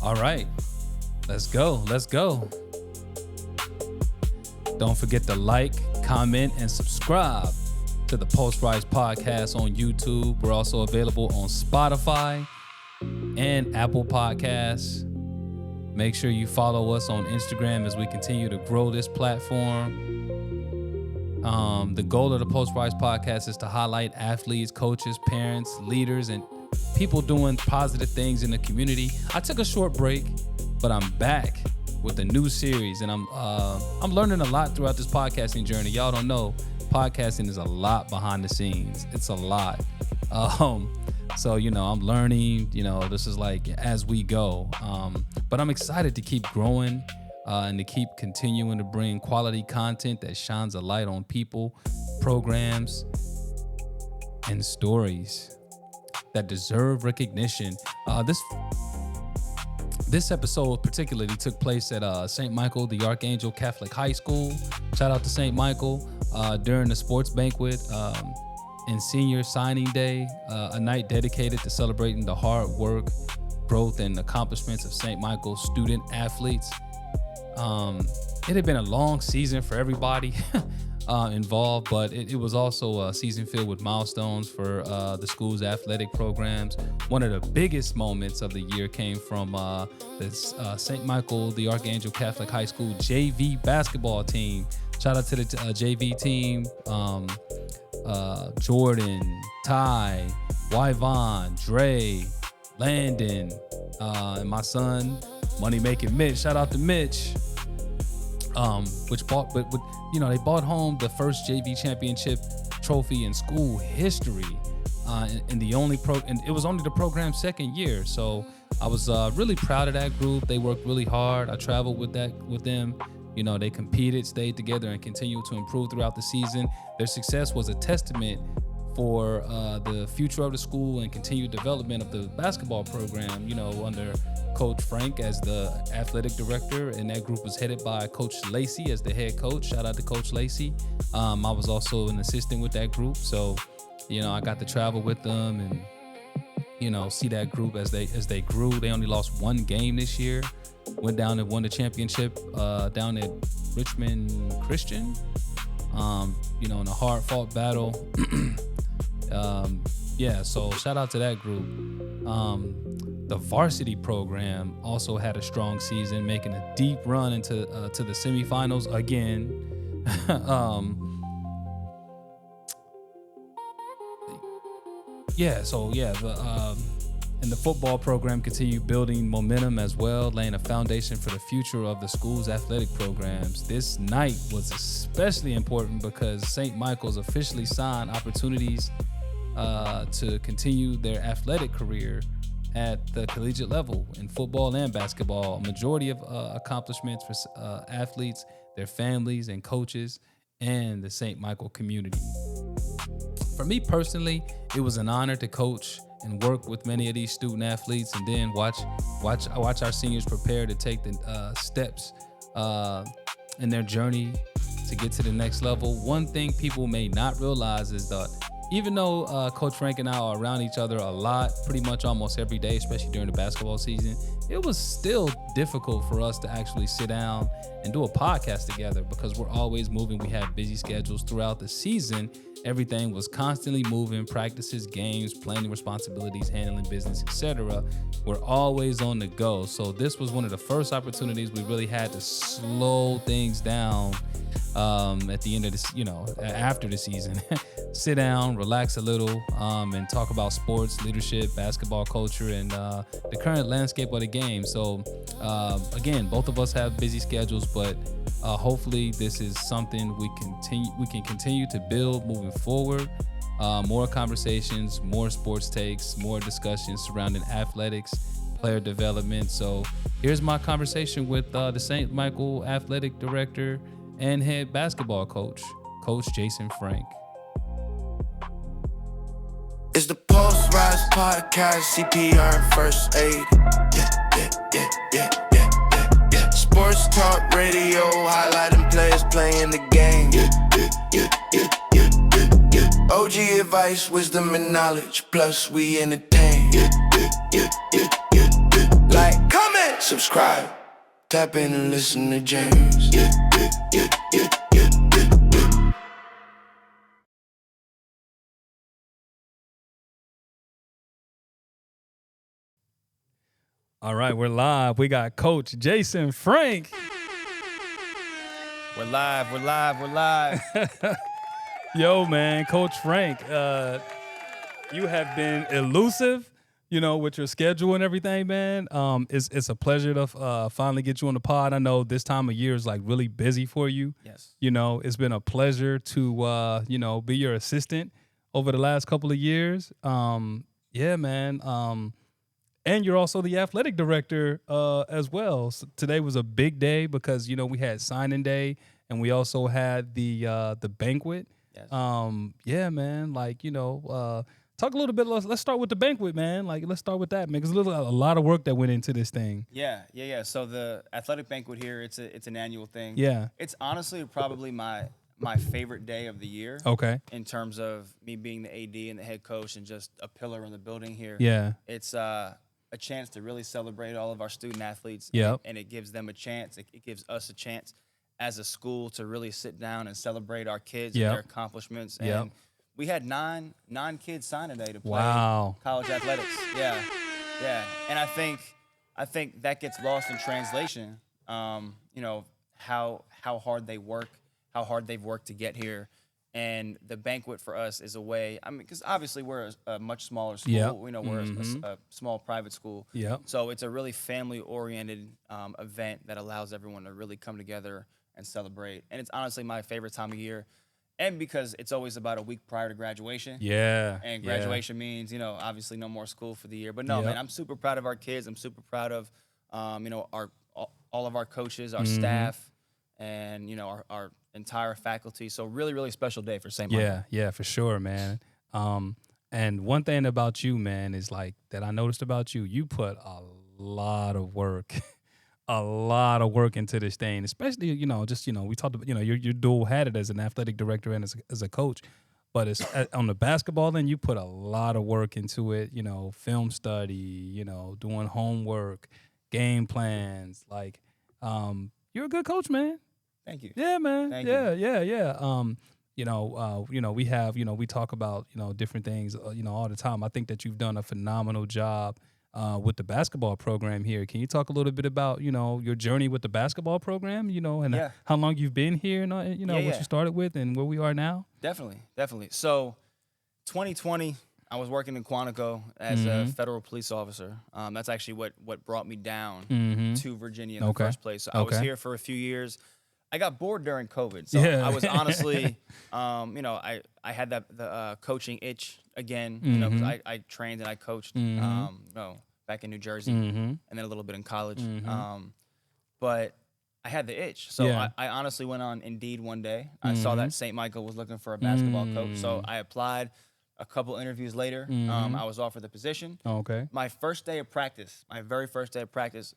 All right, let's go. Don't forget to like, comment, and subscribe to the Post Rise Podcast on YouTube. We're also available on Spotify and Apple Podcasts. Make sure you follow us on Instagram as we continue to grow this platform. The goal of the Post Rise Podcast is to highlight athletes, coaches, parents, leaders, and people doing positive things in the community. I took a short break, but I'm back with a new series, and I'm learning a lot throughout this podcasting journey. Y'all don't know, podcasting is a lot behind the scenes. It's a lot. So, I'm learning, this is like as we go. But I'm excited to keep growing and to keep continuing to bring quality content that shines a light on people, programs, and stories that deserve recognition. This episode particularly took place at St. Michael, the Archangel Catholic High School. Shout out to St. Michael during the sports banquet and senior signing day, a night dedicated to celebrating the hard work, growth, and accomplishments of St. Michael's student athletes. It had been a long season for everybody involved, but it was also a season filled with milestones for the school's athletic programs. One of the biggest moments of the year came from the St. Michael, the Archangel Catholic High School JV basketball team. Shout out to the JV team, Jordan, Ty, Yvonne, Dre, Landon, and my son, Money Making Mitch. Shout out to Mitch. They brought home the first JV championship trophy in school history, and it was only the program's second year. So I was really proud of that group. They worked really hard. I traveled with them. They competed, stayed together, and continued to improve throughout the season. Their success was a testament for the future of the school and continued development of the basketball program, under Coach Frank as the athletic director, and that group was headed by Coach Lacey as the head coach. Shout out to Coach Lacey. I was also an assistant with that group, so I got to travel with them and see that group as they grew. They only lost one game this year. Went down and won the championship down at Richmond Christian. In a hard-fought battle. So shout out to that group. The Varsity program also had a strong season, making a deep run into to the semifinals again. And the football program continued building momentum as well, laying a foundation for the future of the school's athletic programs. This night was especially important because St. Michael's officially signed opportunities to continue their athletic career at the collegiate level in football and basketball. A majority of accomplishments for athletes, their families, and coaches, and the St. Michael community. For me personally, it was an honor to coach and work with many of these student athletes, and then watch our seniors prepare to take the steps in their journey to get to the next level. One thing people may not realize is that even though Coach Frank and I are around each other a lot, pretty much almost every day, especially during the basketball season, it was still difficult for us to actually sit down and do a podcast together because we're always moving. We have busy schedules throughout the season. Everything was constantly moving, practices, games, planning responsibilities, handling business, etc. We're always on the go. So this was one of the first opportunities we really had to slow things down at the end of this, after the season. Sit down, relax a little, and talk about sports, leadership, basketball culture, and the current landscape of the game. So again, both of us have busy schedules, but hopefully this is something we can continue to build moving forward. More conversations, more sports takes, more discussions surrounding athletics, player development. So here's my conversation with the St. Michael athletic director and head basketball coach, Coach Jason Frank. It's the Post Rise Podcast, CPR and first aid. Yeah. Sports talk radio, highlighting players playing the game. OG advice, wisdom and knowledge, plus we entertain. Like, come in. subscribe. Tap in and listen to James. Yeah, yeah, yeah, yeah, yeah, yeah, yeah. All right, we're live. We got Coach Jason Frank. We're live, we're live, we're live. Yo, man, Coach Frank, you have been elusive, with your schedule and everything, man. It's a pleasure to finally get you on the pod. I know this time of year is like really busy for you. Yes. It's been a pleasure to, be your assistant over the last couple of years. Yeah, man. And you're also the athletic director as well. So today was a big day because we had signing day and we also had the banquet. Yes. Yeah, man. Like talk a little bit. Let's start with the banquet, man. Like let's start with that, man. Because a lot of work that went into this thing. Yeah. So the athletic banquet here, it's an annual thing. Yeah. It's honestly probably my favorite day of the year. Okay. In terms of me being the AD and the head coach and just a pillar in the building here. Yeah. It's a chance to really celebrate all of our student athletes. Yep. And it gives them a chance. It gives us a chance as a school to really sit down and celebrate our kids and their accomplishments. Yep. And we had nine kids sign today to play college athletics. Yeah. And I think that gets lost in translation. How hard they work, how hard they've worked to get here. And the banquet for us is a way, because obviously we're a much smaller school. Yep. We're a small private school. Yep. So it's a really family-oriented event that allows everyone to really come together and celebrate. And it's honestly my favorite time of year. And because it's always about a week prior to graduation. Yeah. And graduation means, obviously no more school for the year. But no, man, I'm super proud of our kids. I'm super proud of, all of our coaches, our staff, and, our entire faculty. So really, really special day for St. Michael. Yeah, for sure, man. And one thing about you, man, is like that I noticed about you, you put a lot of work, into this thing, especially, we talked about, you're dual-hatted as an athletic director and as a coach, but it's on the basketball end, you put a lot of work into it, film study, doing homework, game plans, like, you're a good coach, man. Thank you. Yeah, man. Thank you. you. We have, we talk about, different things, all the time. I think that you've done a phenomenal job with the basketball program here. Can you talk a little bit about, your journey with the basketball program, and how long you've been here and, what you started with and where we are now? Definitely. So 2020, I was working in Quantico as a federal police officer. That's actually what brought me down to Virginia in the first place. So I was here for a few years. I got bored during COVID, so I was honestly, I had the coaching itch again, because I trained and I coached, back in New Jersey, and then a little bit in college, but I had the itch, so I honestly went on Indeed one day. I saw that St. Michael was looking for a basketball coach, so I applied. A couple interviews later, I was offered the position. Okay. My first day of practice, my very first day of practice,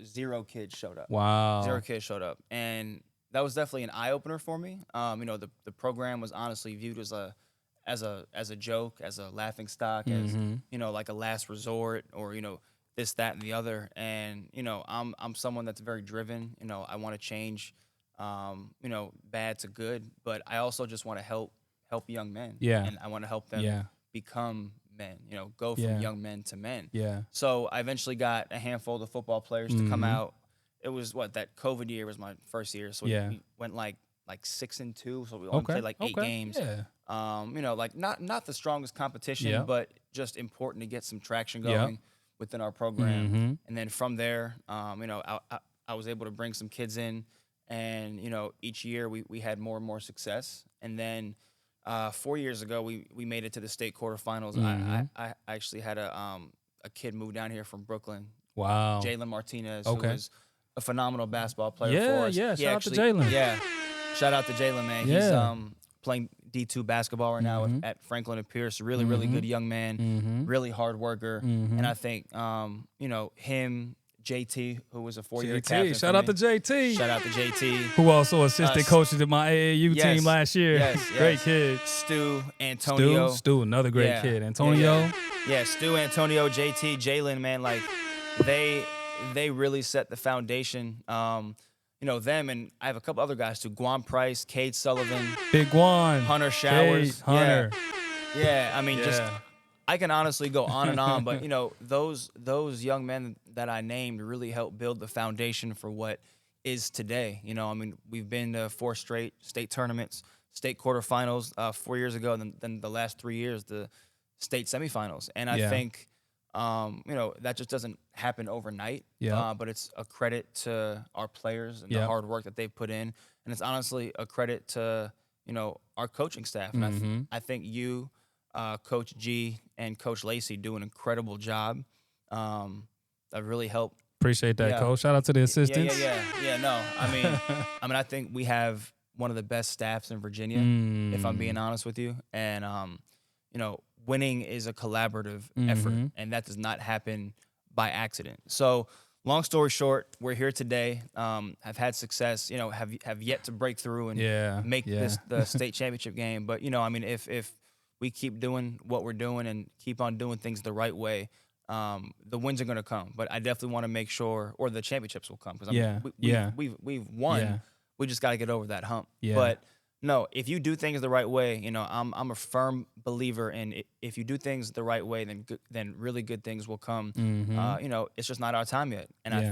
zero kids showed up. Wow. 0 kids showed up, and that was definitely an eye opener for me. The program was honestly viewed as a joke, as a laughing stock, as like a last resort, or this, that, and the other. And I'm someone that's very driven. I want to change, bad to good, but I also just want to help young men. Yeah. And I want to help them become men. Go from young men to men. Yeah. So I eventually got a handful of the football players to come out. It was that COVID year was my first year, so we went like 6-2, so we only played like 8 games. Yeah. Like not the strongest competition, but just important to get some traction going within our program. And then from there, I was able to bring some kids in, and each year we had more and more success. And then 4 years ago, we made it to the state quarterfinals. I actually had a kid move down here from Brooklyn. Wow. Jalen Martinez, who was a phenomenal basketball player for us. Yeah, shout out to Jalen. Yeah, shout out to Jalen, man. Yeah. He's playing D2 basketball right now at Franklin and Pierce. Really, really good young man, really hard worker. And I think, him, JT, who was a 4-year captain. Shout out to JT. Shout out to JT. Who also assisted coaches in my AAU team last year. Yes. Great kid. Stu, Antonio. Stu, another great kid. Antonio. Yeah, Stu, Antonio, JT, Jalen, man, like they really set the foundation. Them, and I have a couple other guys too. Guam Price, Cade Sullivan, Big Guan, Hunter Showers. Cade, Hunter. Yeah. I mean, just I can honestly go on and on, but those young men that I named really helped build the foundation for what is today. I mean, we've been to 4 straight state tournaments, state quarterfinals 4 years ago, and then the last 3 years the state semifinals. And I think that just doesn't happen overnight. But it's a credit to our players and the hard work that they've put in, and it's honestly a credit to our coaching staff. And I think you, Coach G, and Coach Lacey do an incredible job. That really helped. Appreciate that, Coach. Shout out to the assistants. Yeah. No, I mean, I think we have one of the best staffs in Virginia, if I'm being honest with you. And winning is a collaborative effort, and that does not happen by accident. So, long story short, we're here today. Have had success. Have yet to break through and make this the state championship game. But I mean, if we keep doing what we're doing and keep on doing things the right way, the wins are going to come. But I definitely want to make sure, or the championships will come, because we've won. Yeah. We just got to get over that hump. Yeah. But no, if you do things the right way, I'm a firm believer in if you do things the right way, then really good things will come. It's just not our time yet, and I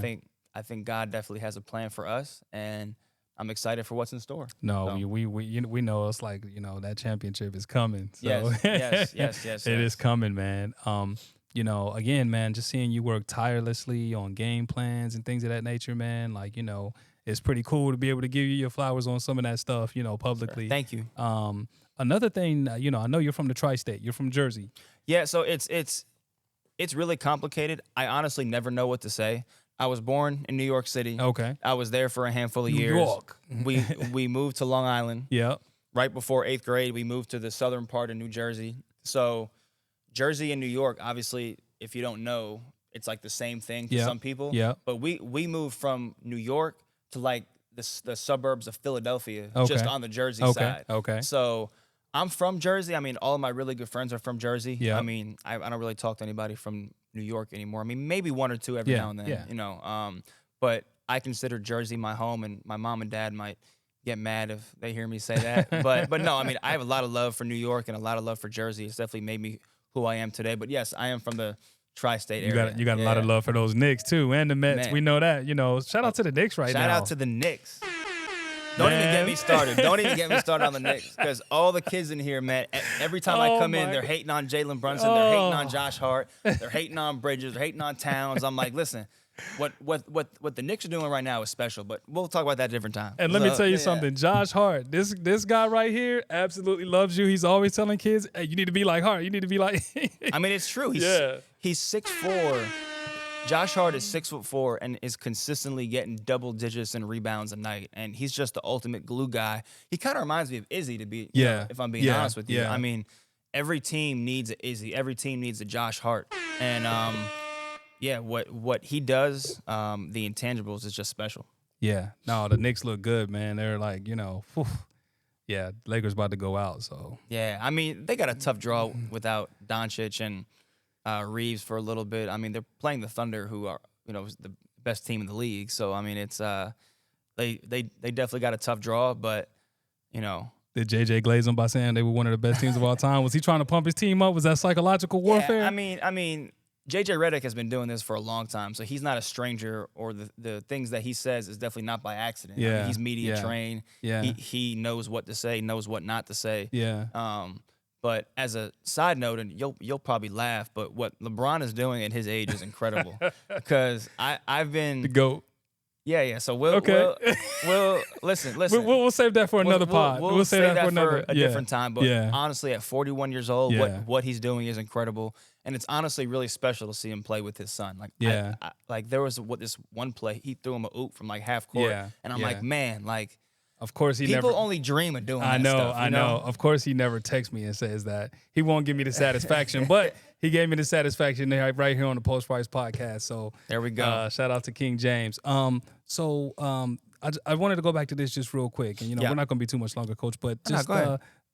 think God definitely has a plan for us, and I'm excited for what's in store. No, so. we know it's like that championship is coming. So. Yes. It is coming, man. Again, man, just seeing you work tirelessly on game plans and things of that nature, man. Like it's pretty cool to be able to give you your flowers on some of that stuff, publicly. Sure. Thank you. Another thing, I know you're from the tri-state. You're from Jersey. Yeah, so it's really complicated. I honestly never know what to say. I was born in New York City. Okay. I was there for a handful of years. New York. we moved to Long Island. Yeah. Right before 8th grade, we moved to the southern part of New Jersey. So Jersey and New York, obviously, if you don't know, it's like the same thing to some people. Yeah. But we moved from New York to like the suburbs of Philadelphia, just on the Jersey side. Okay. So I'm from Jersey. I mean, all of my really good friends are from Jersey. Yeah. I mean, I don't really talk to anybody from New York anymore. I mean, maybe one or two every now and then, but I consider Jersey my home, and my mom and dad might get mad if they hear me say that. but no, I mean, I have a lot of love for New York and a lot of love for Jersey. It's definitely made me who I am today. But yes, I am from the tri-state area. You got a lot of love for those Knicks too, and the Mets. Man. We know that. Shout out to the Knicks now. Shout out to the Knicks. Don't even get me started. Don't even get me started on the Knicks, because all the kids in here, man, every time I come in, they're hating on Jalen Brunson, they're hating on Josh Hart, they're hating on Bridges, they're hating on Towns. I'm like, listen, what the Knicks are doing right now is special, but we'll talk about that a different time. And let me tell you something, Josh Hart, this guy right here absolutely loves you. He's always telling kids, hey, you need to be like Hart. You need to be like. I mean, it's true. He's 6'4". Josh Hart is 6'4" and is consistently getting double digits and rebounds a night, and he's just the ultimate glue guy. He kind of reminds me of Izzy, to be if I'm being honest with you. I mean, every team needs a Izzy, every team needs a Josh Hart, and what he does, the intangibles is just special. Yeah, no, the Knicks look good, man. They're like, Lakers about to go out, so yeah. I mean, they got a tough draw without Doncic and Reeves for a little bit. I mean, they're playing the Thunder, who are the best team in the league. So I mean, it's they definitely got a tough draw, but Did JJ glaze them by saying they were one of the best teams of all time? Was he trying to pump his team up? Was that psychological warfare? Yeah, I mean, JJ Redick has been doing this for a long time, so he's not a stranger, or the things that he says is definitely not by accident. Yeah, I mean, he's media trained. Yeah, he knows what to say, knows what not to say. Yeah. But as a side note, and you'll probably laugh, but what LeBron is doing at his age is incredible. Because I've been the GOAT. Yeah. So we'll listen. We'll save that for another pod. We'll save that for a different time. But honestly, at 41 years old, what he's doing is incredible, and it's honestly really special to see him play with his son. Like, there was this one play, he threw him a oop from like half court, and I'm like, man, like. Of course, people only dream of doing that stuff. I know. Of course, he never texts me and says that. He won't give me the satisfaction, but he gave me the satisfaction right here on the Post Price podcast. So there we go. Shout out to King James. I wanted to go back to this just real quick, and we're not going to be too much longer, Coach. But just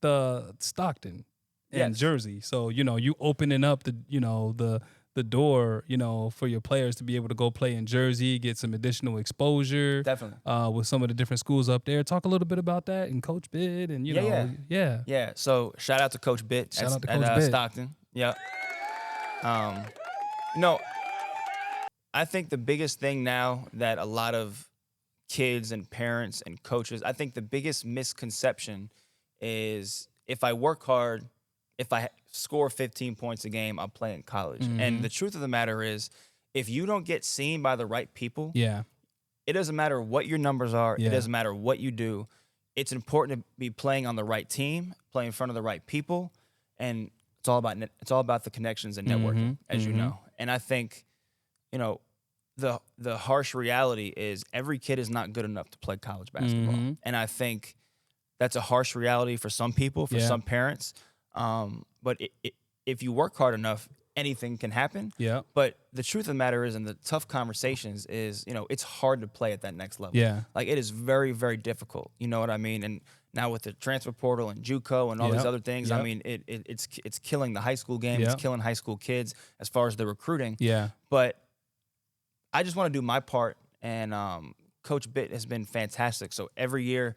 the Stockton and Jersey. So you opening up the the door, for your players to be able to go play in Jersey, get some additional exposure. Definitely. With some of the different schools up there. Talk a little bit about that and Coach Bitt and, Yeah. So shout out to Coach Bitt Shout out to Coach Bitt. Stockton. Yeah. I think the biggest thing now that a lot of kids and parents and coaches, I think the biggest misconception is if I work hard, if I score 15 points a game, I'll play in college. And the truth of the matter is, if you don't get seen by the right people, it doesn't matter what your numbers are. It doesn't matter what you do. It's important to be playing on the right team, play in front of the right people, and it's all about the connections and networking, as you know. And I think, the harsh reality is every kid is not good enough to play college basketball. And I think that's a harsh reality for some people, for some parents. But if you work hard enough, anything can happen. Yeah. But the truth of the matter is, in the tough conversations is, it's hard to play at that next level. Yeah. Like, it is very, very difficult. You know what I mean? And now with the transfer portal and JUCO and all these other things, I mean, it's killing the high school game. It's killing high school kids as far as the recruiting. Yeah. But I just want to do my part, and Coach Bitt has been fantastic. So every year,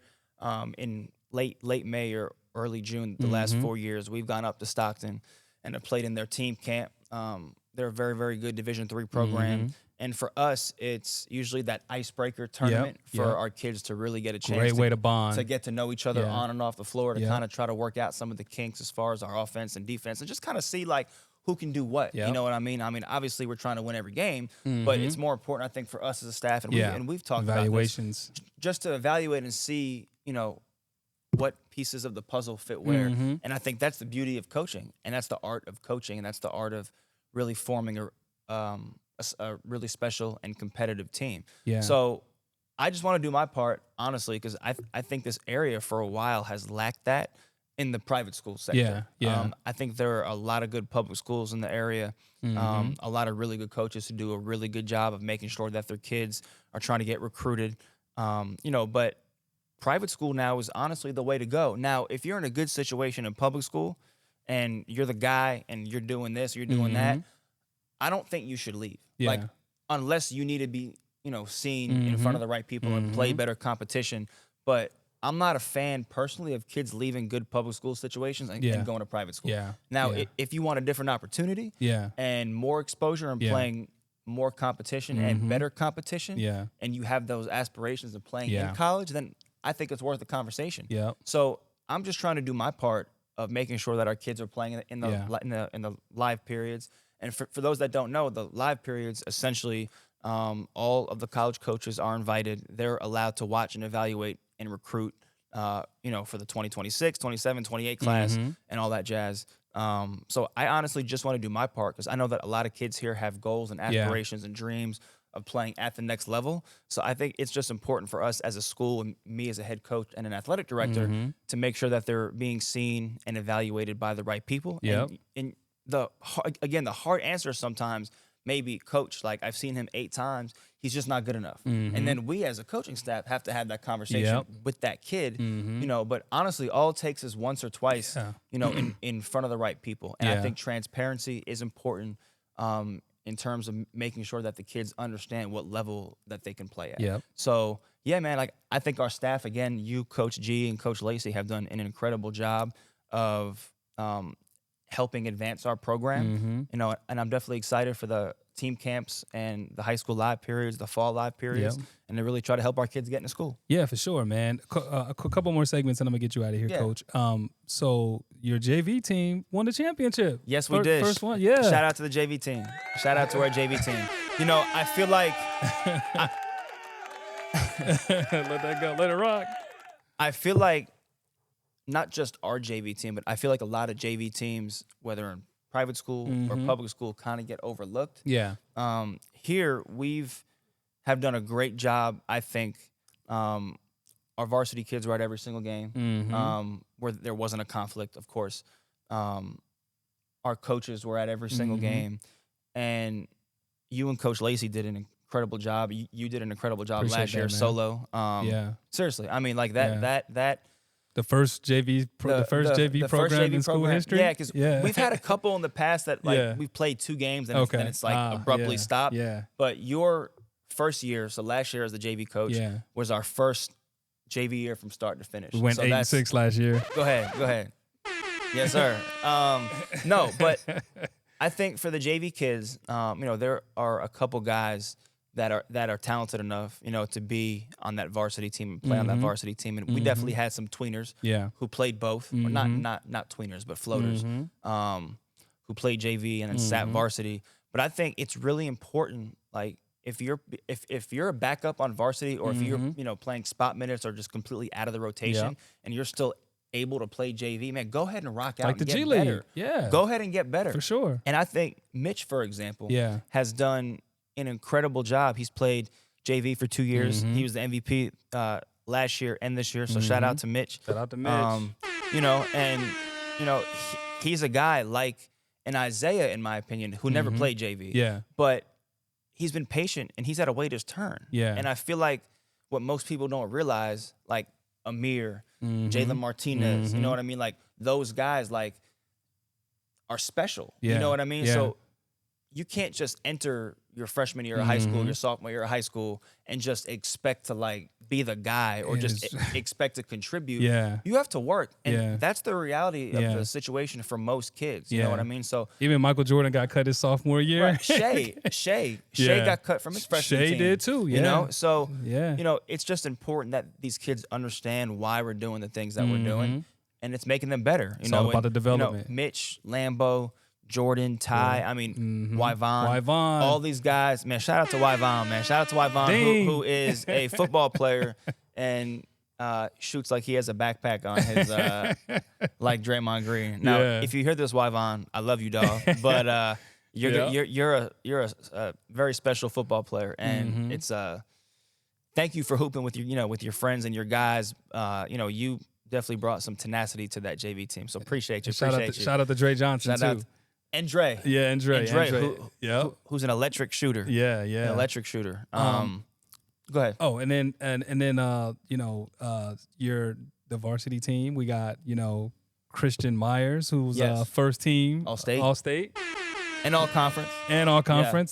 in late May or early June, the last 4 years, we've gone up to Stockton and have played in their team camp. They're a very, very good Division III program. And for us, it's usually that icebreaker tournament for our kids to really get a chance. Great way to bond. To get to know each other on and off the floor, to kind of try to work out some of the kinks as far as our offense and defense, and just kind of see, like, who can do what. You know what I mean? I mean, obviously, we're trying to win every game, but it's more important, I think, for us as a staff, and we've talked evaluations about this, just to evaluate and see, what pieces of the puzzle fit where. And I think that's the beauty of coaching, and that's the art of coaching, and that's the art of really forming a really special and competitive team. Yeah. So I just want to do my part, honestly, because I think this area for a while has lacked that in the private school sector. I think there are a lot of good public schools in the area, a lot of really good coaches who do a really good job of making sure that their kids are trying to get recruited, but private school now is honestly the way to go. Now, if you're in a good situation in public school and you're the guy and you're doing this, you're doing that, I don't think you should leave. Like, unless you need to be, seen in front of the right people and play better competition. But I'm not a fan personally of kids leaving good public school situations and going to private school. Now, if you want a different opportunity and more exposure and playing more competition and better competition, and you have those aspirations of playing in college, then I think it's worth the conversation. So I'm just trying to do my part of making sure that our kids are playing in the live periods. And for those that don't know, the live periods, essentially, all of the college coaches are invited. They're allowed to watch and evaluate and recruit, for the 2026, 27, 28 class and all that jazz. So I honestly just want to do my part, because I know that a lot of kids here have goals and aspirations and dreams of playing at the next level. So I think it's just important for us as a school, and me as a head coach and an athletic director, to make sure that they're being seen and evaluated by the right people. And the hard answer sometimes may be, coach, like, I've seen him 8 times. He's just not good enough. And then we as a coaching staff have to have that conversation with that kid, but honestly, all it takes is once or twice, in front of the right people. And I think transparency is important, in terms of making sure that the kids understand what level that they can play at. So, man, like, I think our staff, again, you, Coach G, and Coach Lacey, have done an incredible job of helping advance our program, and I'm definitely excited for the team camps and the high school live periods, the fall live periods, and to really try to help our kids get into school. Yeah, for sure, man. A couple more segments and I'm gonna get you out of here, Coach. So your JV team won the championship. Yes, we did. First one, Shout out to the JV team. Shout out to our JV team. I feel like let that go, let it rock. I feel like not just our JV team, but I feel like a lot of JV teams, whether in private school or public school, kind of get overlooked. Here have done a great job, I think. Our varsity kids were at every single game, where there wasn't a conflict, of course. Our coaches were at every single game, and you and Coach Lacey did an incredible job. You did an incredible job last year, solo. Seriously, I mean, like that The first JV program in school history? Yeah, because we've had a couple in the past that we've played 2 games and then it's abruptly stopped. Yeah. But your first year, so last year as the JV coach, was our first JV year from start to finish. We went 8-6 last year. Go ahead. Yes, sir. No, but I think for the JV kids, there are a couple guys that are talented enough, to be on that varsity team and play on that varsity team. And we definitely had some tweeners who played both, or not tweeners, but floaters, who played JV and then sat varsity. But I think it's really important, like, if you're a backup on varsity, or if you're playing spot minutes or just completely out of the rotation, and you're still able to play JV, man, go ahead and rock out, like the and get G League. Better. Yeah, go ahead and get better for sure. And I think Mitch, for example, has done an incredible job. He's played JV for 2 years. He was the MVP last year and this year. So shout out to Mitch. Shout out to Mitch. He's a guy like an Isaiah, in my opinion, who never played JV. Yeah, but he's been patient and he's had to wait his turn. Yeah. And I feel like what most people don't realize, like Amir, Jalen Martinez, you know what I mean? Like, those guys, like, are special. Yeah. You know what I mean? Yeah. So you can't just enter your freshman year of high school, your sophomore year of high school, and just expect to, like, be the guy or just expect to contribute. Yeah. You have to work. And that's the reality of the situation for most kids. You know what I mean? So even Michael Jordan got cut his sophomore year. Right. Shay got cut from his freshman team. Shay did too, So, it's just important that these kids understand why we're doing the things that we're doing, and it's making them better. It's all about the development. Mitch, Lambo, Jordan, Ty, I mean, Yvonne, all these guys, man, shout out to Yvonne, man. Shout out to Yvonne, who is a football player and shoots like he has a backpack on his, like Draymond Green. Now, if you hear this, Yvonne, I love you, dog, but you're a very special football player, and it's thank you for hooping with your friends and your guys. You definitely brought some tenacity to that JV team, so appreciate you. Shout out to Dre Johnson too. And Dre. Yeah, and Dre. Who's an electric shooter. Yeah. An electric shooter. Go ahead. Oh, and then you're the varsity team. We got, Christian Myers, who's first team All State. And all conference. And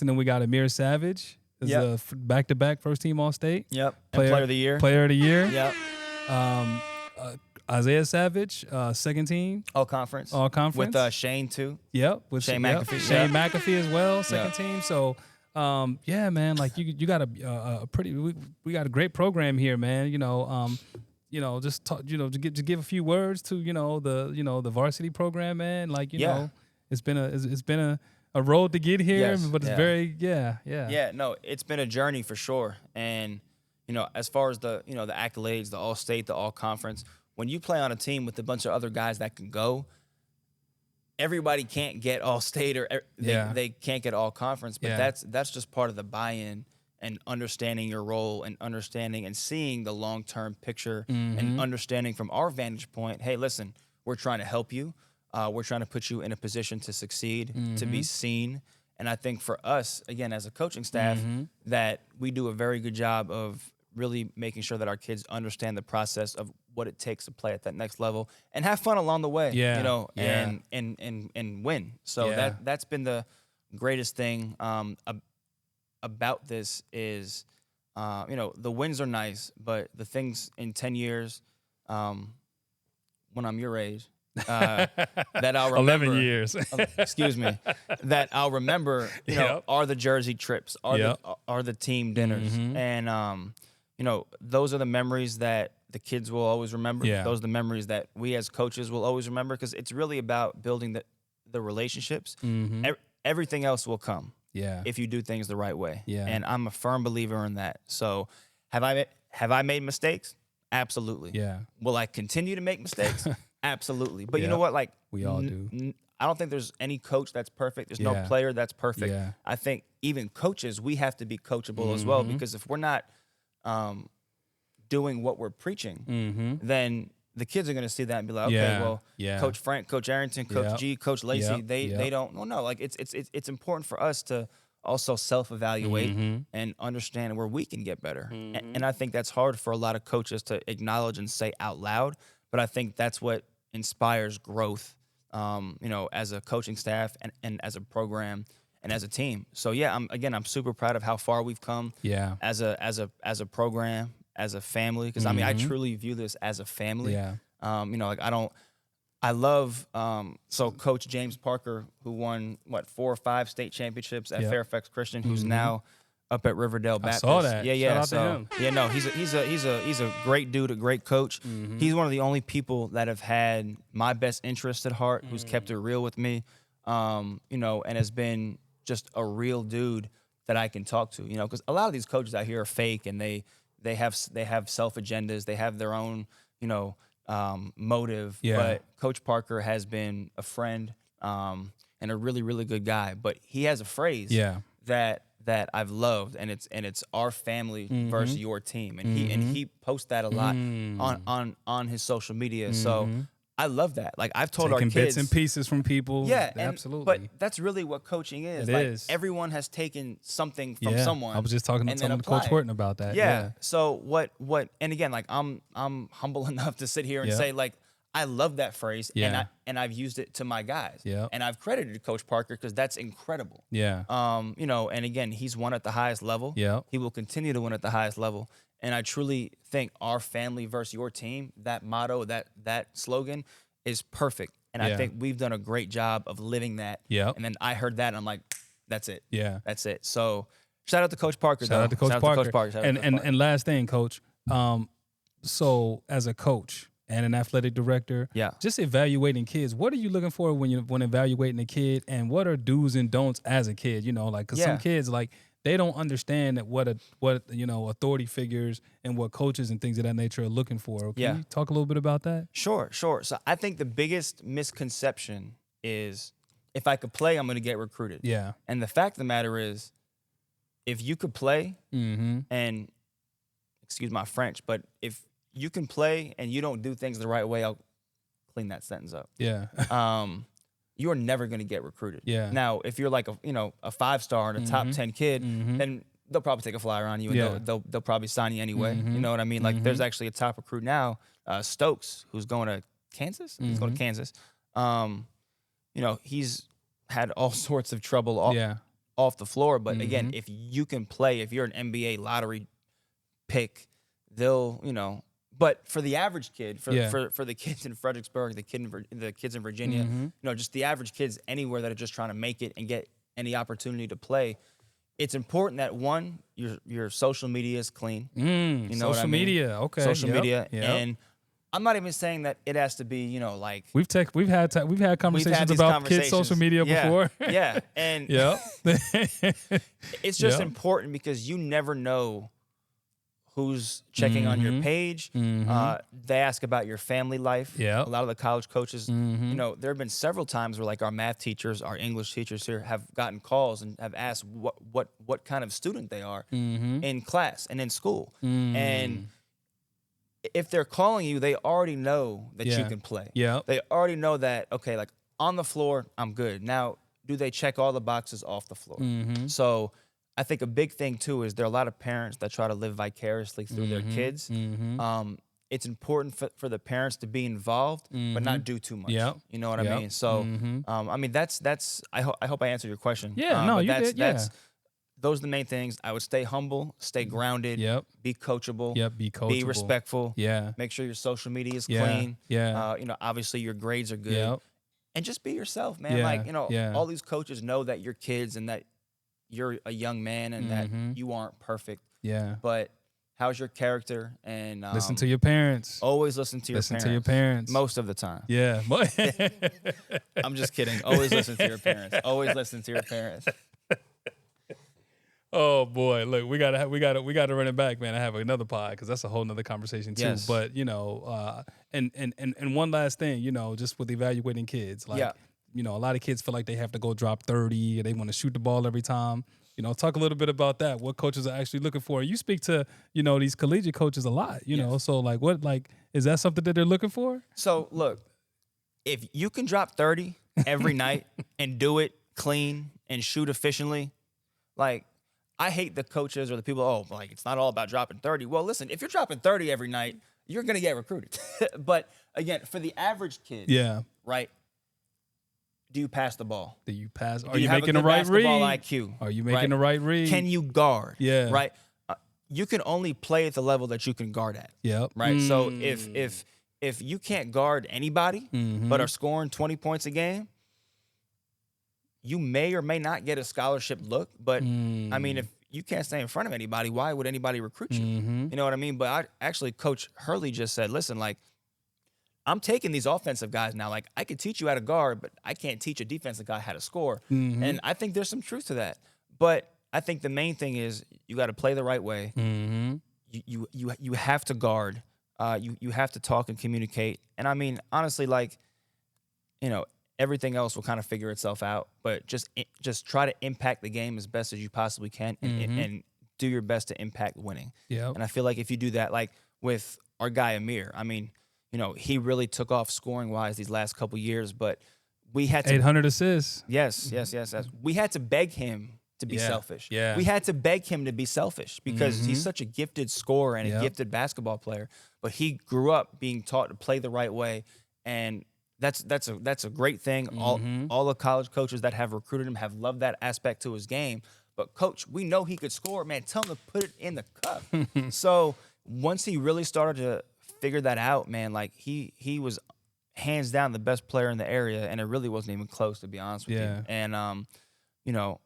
then we got Amir Savage, is a back-to-back first team All State. Yep. Player of the year. Player of the year. Yep. Isaiah Savage, second team. All conference. With Shane too. Yep. With Shane McAfee. Shane McAfee as well, second team. So, man, like you got we got a great program here, man. Just talk, to give a few words to the varsity program, man. Like it's been a road to get here, but it's very Yeah, no, it's been a journey for sure. And as far as the the accolades, the All State, the All Conference, when you play on a team with a bunch of other guys that can go, everybody can't get All State or they can't get All Conference, but that's just part of the buy-in and understanding your role and understanding and seeing the long-term picture and understanding from our vantage point, hey, listen, we're trying to help you. We're trying to put you in a position to succeed, to be seen. And I think for us, again, as a coaching staff, that we do a very good job of really making sure that our kids understand the process of what it takes to play at that next level and have fun along the way, and win. So that's been the greatest thing about this is, the wins are nice, but the things in 10 years, when I'm your age, that I'll remember. 11 years. Excuse me. That I'll remember, are the Jersey trips, are the team dinners. And, those are the memories that the kids will always remember. Yeah. Those are the memories that we as coaches will always remember, because it's really about building the relationships. Everything else will come if you do things the right way. And I'm a firm believer in that. So have I made mistakes? Absolutely. Will I continue to make mistakes? Absolutely. But you know what? Like, we all do. I don't think there's any coach that's perfect. There's no player that's perfect. Yeah. I think even coaches, we have to be coachable as well, because if we're not doing what we're preaching, then the kids are going to see that and be like, okay, Coach Frank, Coach Arrington, Coach G, Coach Lacey, they don't. Well, no, like it's important for us to also self-evaluate and understand where we can get better. And I think that's hard for a lot of coaches to acknowledge and say out loud. but I think that's what inspires growth, as a coaching staff and as a program and as a team. So yeah, I'm super proud of how far we've come. Yeah. As a program, as a family, because I truly view this as a family. Yeah. I love so Coach James Parker, who won 4 or 5 state championships at Fairfax Christian, who's now up at Riverdale Baptist. I saw that. Yeah. Shout out to him. He's a great dude, a great coach. He's one of the only people that have had my best interest at heart, who's kept it real with me, and has been just a real dude that I can talk to. Because a lot of these coaches out here are fake, and they have self agendas, they have their own motive. Yeah. But Coach Parker has been a friend and a really, really good guy. But he has a phrase that I've loved, and it's our family versus your team. And he posts that a lot on his social media. So I love that. Like, I've told Taking our kids, bits and pieces from people. yeah, absolutely. But that's really what coaching is. It is. Everyone has taken something from someone. I was just talking to Coach Horton about that. Yeah. So what? And again, like, I'm humble enough to sit here and say, like, I love that phrase, and I've used it to my guys. Yeah. And I've credited Coach Parker because that's incredible. Yeah. And again, he's won at the highest level. Yeah. He will continue to win at the highest level. And I truly think our family versus your team, that motto, that slogan is perfect. And I think we've done a great job of living that. Yeah. And then I heard that, and I'm like, that's it. Yeah. That's it. So shout out to Coach Parker. Shout out to Coach Parker. And And last thing, Coach. So as a coach and an athletic director, just evaluating kids, what are you looking for when evaluating a kid, and what are do's and don'ts as a kid? Because some kids, like, they don't understand that what authority figures and what coaches and things of that nature are looking for. Can you talk a little bit about that? Sure. So I think the biggest misconception is, if I could play, I'm going to get recruited. Yeah. And the fact of the matter is, if you could play, and excuse my French, but if you can play and you don't do things the right way, I'll clean that sentence up. Yeah. You're never going to get recruited. Yeah. Now, if you're like a 5-star and a top 10 kid, then they'll probably take a flyer on you, and they'll probably sign you anyway. You know what I mean? Like, there's actually a top recruit now, Stokes, who's going to Kansas. He's going to Kansas. He's had all sorts of trouble off the floor. But again, if you can play, if you're an NBA lottery pick, they'll, But for the average kid, for the kids in Fredericksburg, the kids in Virginia, just the average kids anywhere that are just trying to make it and get any opportunity to play, it's important that, one, your social media is clean. You know social media, okay. Social media, and I'm not even saying that it has to be, like, we've had conversations about kids' social media before. Yeah, and it's just important because you never know who's checking on your page. They ask about your family life. Yeah. A lot of the college coaches, there have been several times where, like, our math teachers, our English teachers here have gotten calls and have asked what kind of student they are in class and in school. And if they're calling you, they already know that you can play. Yeah. They already know that, okay, like, on the floor, I'm good. Now, do they check all the boxes off the floor? So I think a big thing, too, is there are a lot of parents that try to live vicariously through their kids. It's important for the parents to be involved, but not do too much. Yeah. You know what I mean? So, that's I hope I answered your question. Yeah, no, you did. Those are the main things. I would stay humble, stay grounded, be coachable, be respectful. Yeah. Make sure your social media is clean. Yeah. Obviously your grades are good. And just be yourself, man. All these coaches know that you're kids and that you're a young man and that you aren't perfect. Yeah. But how's your character? And listen to your parents. Always listen to your parents. Listen to your parents. Most of the time. Yeah. I'm just kidding. Always listen to your parents. Always listen to your parents. Oh boy, look, we gotta run it back, man. I have another pod because that's a whole nother conversation too. Yes. But and one last thing, just with evaluating kids, like a lot of kids feel like they have to go drop 30, or they want to shoot the ball every time. Talk a little bit about that. What coaches are actually looking for? You speak to these collegiate coaches a lot, So is that something that they're looking for? So look, if you can drop 30 every night and do it clean and shoot efficiently, like. I hate the coaches or the people, it's not all about dropping 30. Well, listen, if you're dropping 30 every night, you're going to get recruited. But again, for the average kid, right? Do you pass the ball? Do you pass? Do Are you have making a the good right read? basketball IQ? Are you making the right read? Can you guard? Yeah. Right? You can only play at the level that you can guard at. Yep. Right? So if you can't guard anybody but are scoring 20 points a game, you may or may not get a scholarship look. But, I mean, if you can't stay in front of anybody, why would anybody recruit you? You know what I mean? But actually, Coach Hurley just said, listen, like, I'm taking these offensive guys now. Like, I could teach you how to guard, but I can't teach a defensive guy how to score. And I think there's some truth to that. But I think the main thing is you got to play the right way. You have to guard. You have to talk and communicate. And I mean, honestly, like, you know, everything else will kind of figure itself out. But just try to impact the game as best as you possibly can, and do your best to impact winning. And I feel like if you do that, like with our guy Amir, I mean, you know, he really took off scoring wise these last couple years, but we had to 800 assists. Yes. We had to beg him to be selfish. We had to beg him to be selfish because he's such a gifted scorer and a gifted basketball player. But he grew up being taught to play the right way, and that's a great thing. All the college coaches that have recruited him have loved that aspect to his game. But coach, we know he could score, man. Tell him to put it in the cup. So once he really started to figure that out, man, like he was hands down the best player in the area, and it really wasn't even close, to be honest with you. And you know,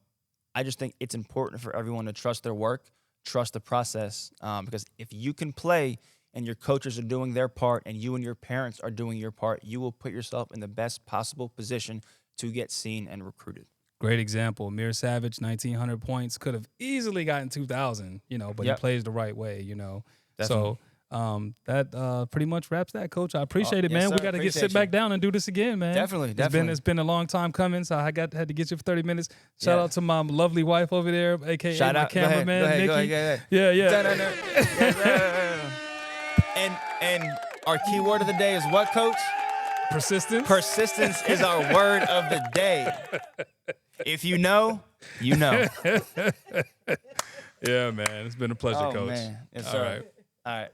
I just think it's important for everyone to trust their work, trust the process, because if you can play and your coaches are doing their part and you and your parents are doing your part, you will put yourself in the best possible position to get seen and recruited. Great example. Amir Savage, 1,900 points, could have easily gotten 2,000, you know, but he plays the right way, you know. Definitely. So that pretty much wraps that, Coach. I appreciate it, man. Sir. We got to sit back down and do this again, man. Definitely. It's been a long time coming, so I had to get you for 30 minutes. Shout out to my lovely wife over there, a.k.a. my cameraman, Nikki. Go ahead. Yeah. And our key word of the day is what, Coach? Persistence. Persistence is our word of the day. If you know, you know. Yeah, man. It's been a pleasure, Coach. Man. Yes, sir. All right. All right.